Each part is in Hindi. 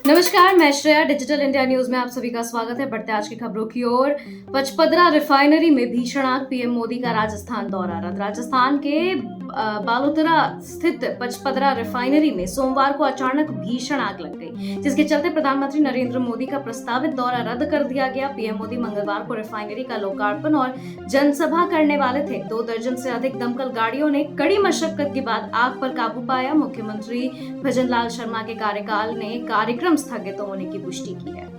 नमस्कार, मैं श्रेया। डिजिटल इंडिया न्यूज में आप सभी का स्वागत है। बढ़ते आज की खबरों की ओर। पचपदरा रिफाइनरी में भीषण आग, पीएम मोदी का राजस्थान दौरा रद्द। राजस्थान के बालोतरा स्थित पचपदरा रिफाइनरी में सोमवार को अचानक भीषण आग लग गई, जिसके चलते प्रधानमंत्री नरेंद्र मोदी का प्रस्तावित दौरा रद्द कर दिया गया। पीएम मोदी मंगलवार को रिफाइनरी का लोकार्पण और जनसभा करने वाले थे। 2 दर्जन से अधिक दमकल गाड़ियों ने कड़ी मशक्कत के बाद आग पर काबू पाया। मुख्यमंत्री भजनलाल शर्मा के कार्यकाल ने कार्यक्रम स्थगित होने की पुष्टि की है।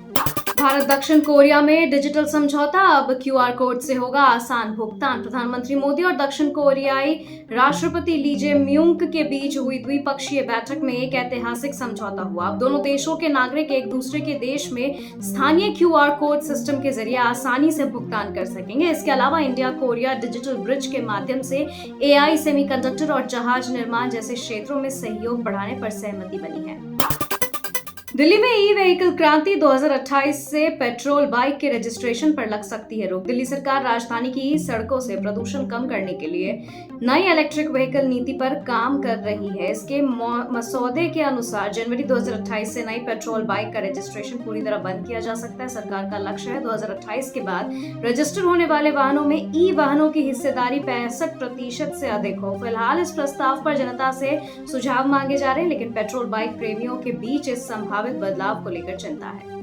भारत दक्षिण कोरिया में डिजिटल समझौता, अब क्यूआर कोड से होगा आसान भुगतान। प्रधानमंत्री मोदी और दक्षिण कोरियाई राष्ट्रपति ली जे म्यूंग के बीच हुई द्विपक्षीय बैठक में एक ऐतिहासिक समझौता हुआ। अब दोनों देशों के नागरिक एक दूसरे के देश में स्थानीय क्यूआर कोड सिस्टम के जरिए आसानी से भुगतान कर सकेंगे। इसके अलावा इंडिया कोरिया डिजिटल ब्रिज के माध्यम से एआई, सेमीकंडक्टर और जहाज निर्माण जैसे क्षेत्रों में सहयोग बढ़ाने पर सहमति बनी है। दिल्ली में ई व्हीकल क्रांति 2028 से पेट्रोल बाइक के रजिस्ट्रेशन पर लग सकती है रोक। दिल्ली सरकार राजधानी की सड़कों से प्रदूषण कम करने के लिए नई इलेक्ट्रिक व्हीकल नीति पर काम कर रही है। इसके मसौदे के अनुसार जनवरी 2028 से नई पेट्रोल बाइक का रजिस्ट्रेशन पूरी तरह बंद किया जा सकता है। सरकार का लक्ष्य है 2028 के बाद रजिस्टर होने वाले वाहनों में ई वाहनों की हिस्सेदारी 65% से अधिक हो। फिलहाल इस प्रस्ताव पर जनता से सुझाव मांगे जा रहे हैं, लेकिन पेट्रोल बाइक प्रेमियों के बीच इस संभावित बदलाव को लेकर चिंता है।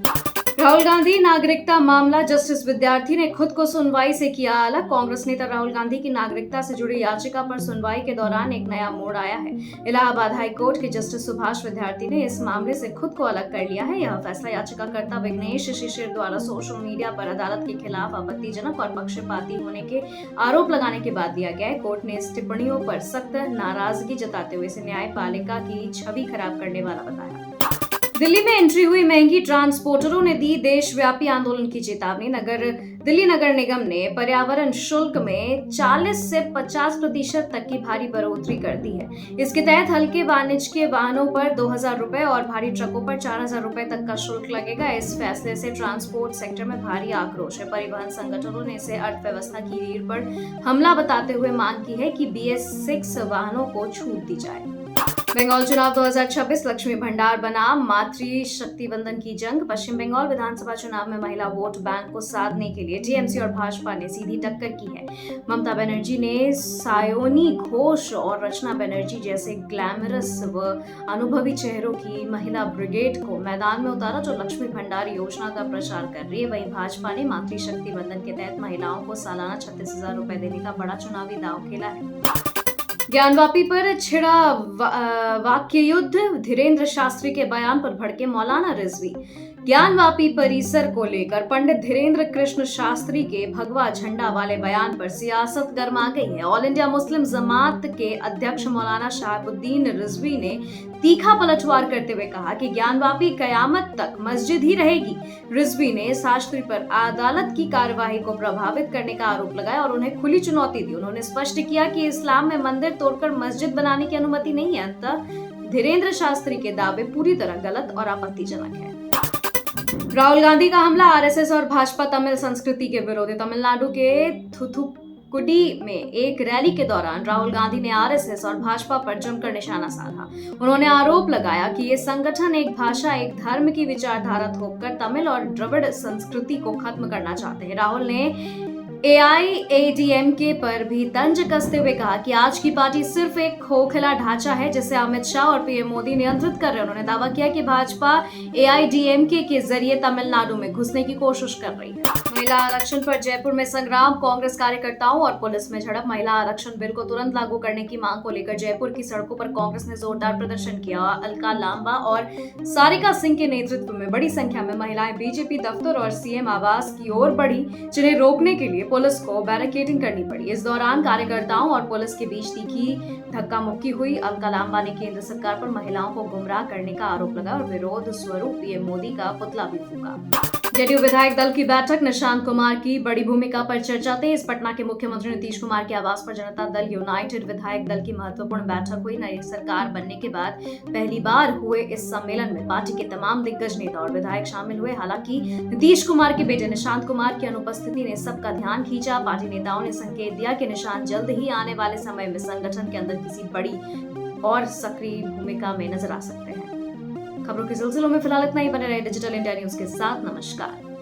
राहुल गांधी नागरिकता मामला, जस्टिस विद्यार्थी ने खुद को सुनवाई से किया अलग। कांग्रेस नेता राहुल गांधी की नागरिकता से जुड़ी याचिका पर सुनवाई के दौरान एक नया मोड़ आया है। इलाहाबाद हाई कोर्ट के जस्टिस सुभाष विद्यार्थी ने इस मामले से खुद को अलग कर लिया है। यह फैसला याचिकाकर्ता विघ्नेश शिशिर द्वारा सोशल मीडिया पर अदालत के खिलाफ आपत्तिजनक और पक्षपाती होने के आरोप लगाने के बाद दिया गया है। कोर्ट ने इस टिप्पणियों पर सख्त नाराजगी जताते हुए इसे न्यायपालिका की छवि खराब करने वाला बताया। दिल्ली में एंट्री हुई महंगी ट्रांसपोर्टरों ने दी देशव्यापी आंदोलन की चेतावनी। दिल्ली नगर निगम ने पर्यावरण शुल्क में 40 से 50% तक की भारी बढ़ोतरी कर दी है। इसके तहत हल्के वाणिज्यिक वाहनों पर 2000 रुपए और भारी ट्रकों पर 4000 रुपए तक का शुल्क लगेगा। इस फैसले से ट्रांसपोर्ट सेक्टर में भारी आक्रोश है। परिवहन संगठनों ने इसे अर्थव्यवस्था की रीढ़ पर हमला बताते हुए मांग की है कि BS6 वाहनों को छूट दी जाए। बंगाल चुनाव 2026 लक्ष्मी भंडार बनाम मातृ शक्ति वंदन की जंग। पश्चिम बंगाल विधानसभा चुनाव में महिला वोट बैंक को साधने के लिए टीएमसी और भाजपा ने सीधी टक्कर की है। ममता बनर्जी ने सायोनी घोष और रचना बनर्जी जैसे ग्लैमरस व अनुभवी चेहरों की महिला ब्रिगेड को मैदान में उतारा, जो लक्ष्मी भंडार योजना का प्रचार कर रही है। वहीं भाजपा ने मातृ शक्ति वंदन के तहत महिलाओं को सालाना 36,000 रुपए देने का बड़ा चुनावी दांव खेला है। ज्ञानवापी पर छिड़ा वाक्य युद्ध, धीरेन्द्र शास्त्री के बयान पर भड़के मौलाना रिजवी। ज्ञानवापी परिसर को लेकर पंडित धीरेन्द्र कृष्ण शास्त्री के भगवा झंडा वाले बयान पर सियासत गर्मा गई है। ऑल इंडिया मुस्लिम जमात के अध्यक्ष मौलाना शहाबुद्दीन रिजवी ने तीखा पलटवार करते हुए कहा कि ज्ञानवापी कयामत तक मस्जिद ही रहेगी। रिजवी ने शास्त्री पर अदालत की कार्यवाही को प्रभावित करने का आरोप लगाया और उन्हें खुली चुनौती दी। उन्होंने स्पष्ट किया कि इस्लाम में मंदिर तोड़कर मस्जिद बनाने की अनुमति नहीं है। अंततः धीरेन्द्र शास्त्री के दावे पूरी तरह गलत और आपत्तिजनक है। राहुल गांधी का हमला, आरएसएस और भाजपा तमिल संस्कृति के विरोधी। तमिलनाडु के थुथुकुडी में एक रैली के दौरान राहुल गांधी ने आरएसएस और भाजपा पर जमकर निशाना साधा। उन्होंने आरोप लगाया कि ये संगठन एक भाषा, एक धर्म की विचारधारा थोपकर तमिल और द्रविड़ संस्कृति को खत्म करना चाहते हैं। राहुल ने AIADMK पर भी तंज कसते हुए कहा कि आज की पार्टी सिर्फ एक खोखला ढांचा है जिसे अमित शाह और पीएम मोदी नियंत्रित कर रहे हैं। उन्होंने दावा किया कि भाजपा AIADMK के जरिए तमिलनाडु में घुसने की कोशिश कर रही है। महिला आरक्षण पर जयपुर में संग्राम, कांग्रेस कार्यकर्ताओं और पुलिस में झड़प। महिला आरक्षण बिल को तुरंत लागू करने की मांग को लेकर जयपुर की सड़कों पर कांग्रेस ने जोरदार प्रदर्शन किया। अलका लांबा और सारिका सिंह के नेतृत्व में बड़ी संख्या में महिलाएं बीजेपी दफ्तर और सीएम आवास की ओर बढ़ी, जिन्हें रोकने के लिए पुलिस को बैरिकेडिंग करनी पड़ी। इस दौरान कार्यकर्ताओं और पुलिस के बीच तीखी धक्का मुक्की हुई। अलका लांबा ने केंद्र सरकार पर महिलाओं को गुमराह करने का आरोप लगाया और विरोध स्वरूप पीएम मोदी का पुतला भी फूंका। जेडीयू विधायक दल की बैठक, निशांत कुमार की बड़ी भूमिका पर चर्चा तेज। पटना के मुख्यमंत्री नीतीश कुमार के आवास पर जनता दल यूनाइटेड विधायक दल की महत्वपूर्ण बैठक हुई। नई सरकार बनने के बाद पहली बार हुए इस सम्मेलन में पार्टी के तमाम दिग्गज नेता और विधायक शामिल हुए। हालांकि नीतीश कुमार के बेटे निशांत कुमार की अनुपस्थिति ने सबका ध्यान खींचा। पार्टी नेताओं ने संकेत दिया कि निशांत जल्द ही आने वाले समय में संगठन के अंदर किसी बड़ी और सक्रिय भूमिका में नजर आ सकते हैं। खबरों के सिलसिलों में फिलहाल इतना ही। बने रहे डिजिटल इंडिया न्यूज के साथ। नमस्कार।